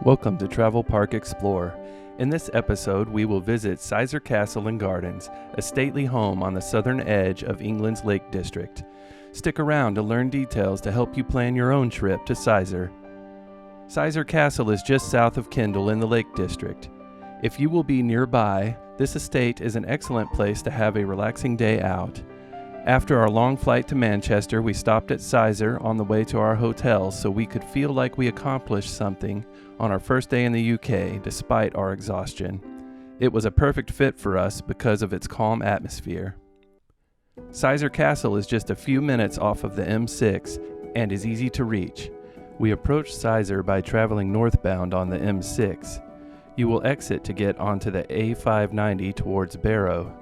Welcome to Travel Park Explore. In this episode, we will visit Sizergh Castle and Gardens, a stately home on the southern edge of England's Lake District. Stick around to learn details to help you plan your own trip to Sizergh. Sizergh Castle is just south of Kendal in the Lake District. If you will be nearby, this estate is an excellent place to have a relaxing day out. After our long flight to Manchester, we stopped at Sizergh on the way to our hotel so we could feel like we accomplished something on our first day in the UK despite our exhaustion. It was a perfect fit for us because of its calm atmosphere. Sizergh Castle is just a few minutes off of the M6 and is easy to reach. We approached Sizergh by traveling northbound on the M6. You will exit to get onto the A590 towards Barrow.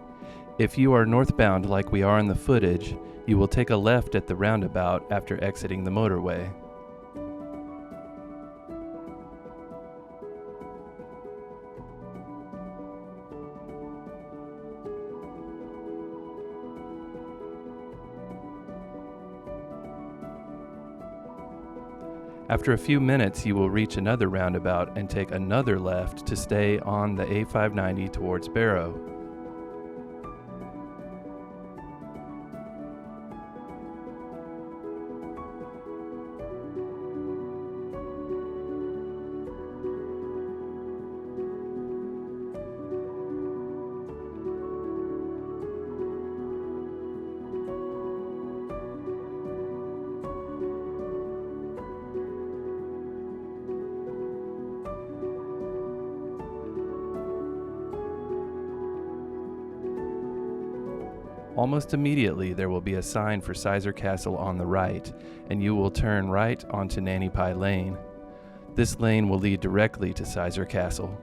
If you are northbound like we are in the footage, you will take a left at the roundabout after exiting the motorway. After a few minutes, you will reach another roundabout and take another left to stay on the A590 towards Barrow. Almost immediately, there will be a sign for Sizergh Castle on the right, and you will turn right onto Nanny Pie Lane. This lane will lead directly to Sizergh Castle.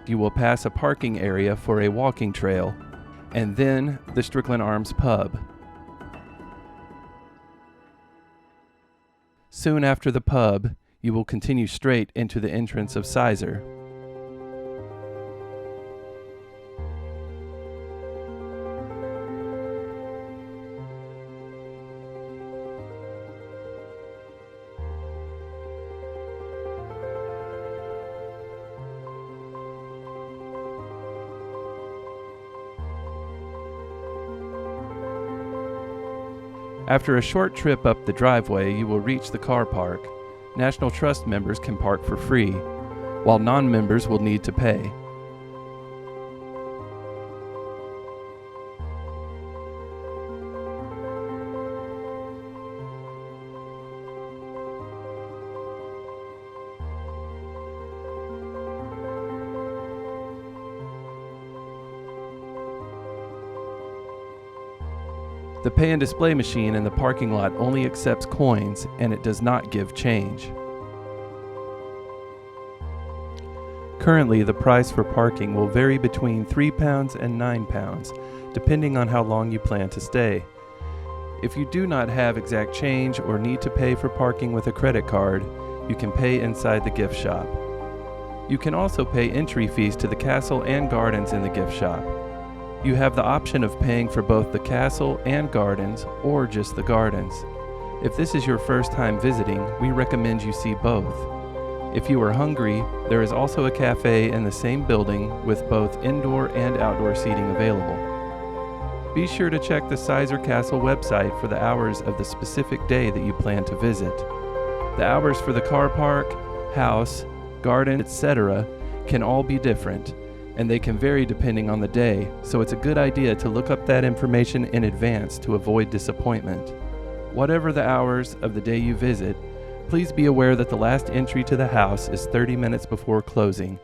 You will pass a parking area for a walking trail, and then the Strickland Arms pub. Soon after the pub, you will continue straight into the entrance of Sizergh. After a short trip up the driveway, you will reach the car park. National Trust members can park for free, while non-members will need to pay. The pay and display machine in the parking lot only accepts coins, and it does not give change. Currently, the price for parking will vary between £3 and £9, depending on how long you plan to stay. If you do not have exact change or need to pay for parking with a credit card, you can pay inside the gift shop. You can also pay entry fees to the castle and gardens in the gift shop. You have the option of paying for both the castle and gardens, or just the gardens. If this is your first time visiting, we recommend you see both. If you are hungry, there is also a cafe in the same building with both indoor and outdoor seating available. Be sure to check the Sizergh Castle website for the hours of the specific day that you plan to visit. The hours for the car park, house, garden, etc. can all be different, and they can vary depending on the day, so it's a good idea to look up that information in advance to avoid disappointment. Whatever the hours of the day you visit, please be aware that the last entry to the house is 30 minutes before closing.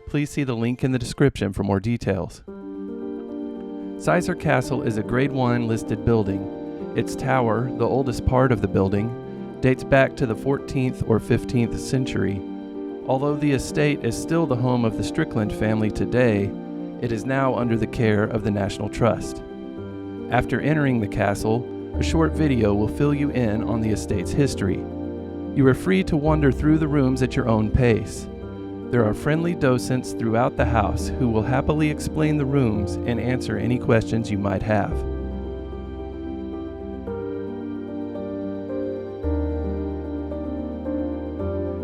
Please see the link in the description for more details. Sizergh Castle is a Grade 1 listed building. Its tower, the oldest part of the building, dates back to the 14th or 15th century. Although the estate is still the home of the Strickland family today, it is now under the care of the National Trust. After entering the castle, A short video will fill you in on the estate's history. You are free to wander through the rooms at your own pace. There are friendly docents throughout the house who will happily explain the rooms and answer any questions you might have.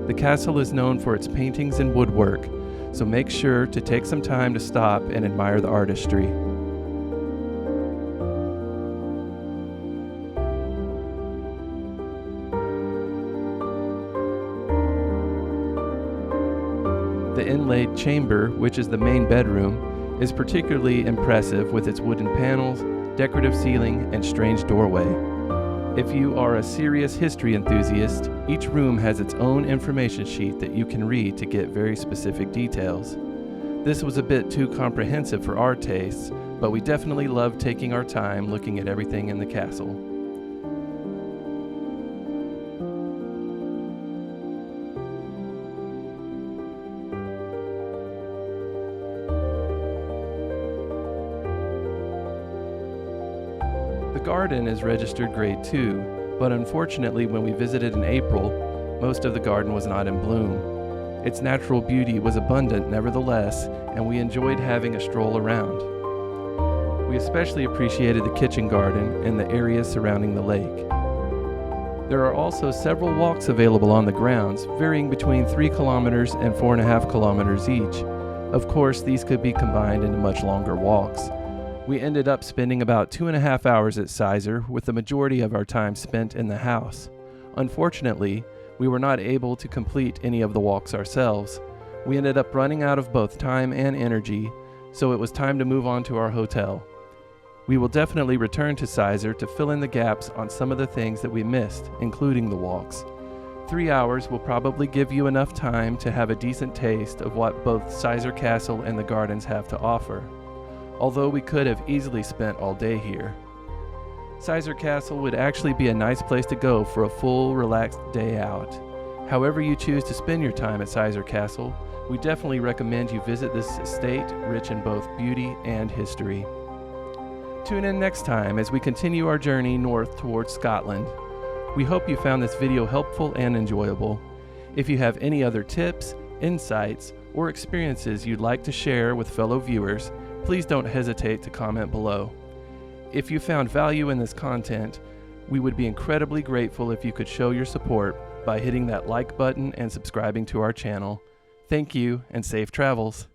The castle is known for its paintings and woodwork, so make sure to take some time to stop and admire the artistry. The inlaid chamber, which is the main bedroom, is particularly impressive with its wooden panels, decorative ceiling, and strange doorway. If you are a serious history enthusiast, each room has its own information sheet that you can read to get very specific details. This was a bit too comprehensive for our tastes, but we definitely loved taking our time looking at everything in the castle. The garden is registered grade 2, but unfortunately when we visited in April, most of the garden was not in bloom. Its natural beauty was abundant nevertheless, and we enjoyed having a stroll around. We especially appreciated the kitchen garden and the areas surrounding the lake. There are also several walks available on the grounds, varying between 3 kilometers and 4.5 kilometers each. Of course, these could be combined into much longer walks. We ended up spending about 2.5 hours at Sizergh, with the majority of our time spent in the house. Unfortunately, we were not able to complete any of the walks ourselves. We ended up running out of both time and energy, so it was time to move on to our hotel. We will definitely return to Sizergh to fill in the gaps on some of the things that we missed, including the walks. 3 hours will probably give you enough time to have a decent taste of what both Sizergh Castle and the gardens have to offer, although we could have easily spent all day here. Sizergh Castle would actually be a nice place to go for a full, relaxed day out. However you choose to spend your time at Sizergh Castle, we definitely recommend you visit this estate rich in both beauty and history. Tune in next time as we continue our journey north towards Scotland. We hope you found this video helpful and enjoyable. If you have any other tips, insights, or experiences you'd like to share with fellow viewers, please don't hesitate to comment below. If you found value in this content, we would be incredibly grateful if you could show your support by hitting that like button and subscribing to our channel. Thank you, and safe travels.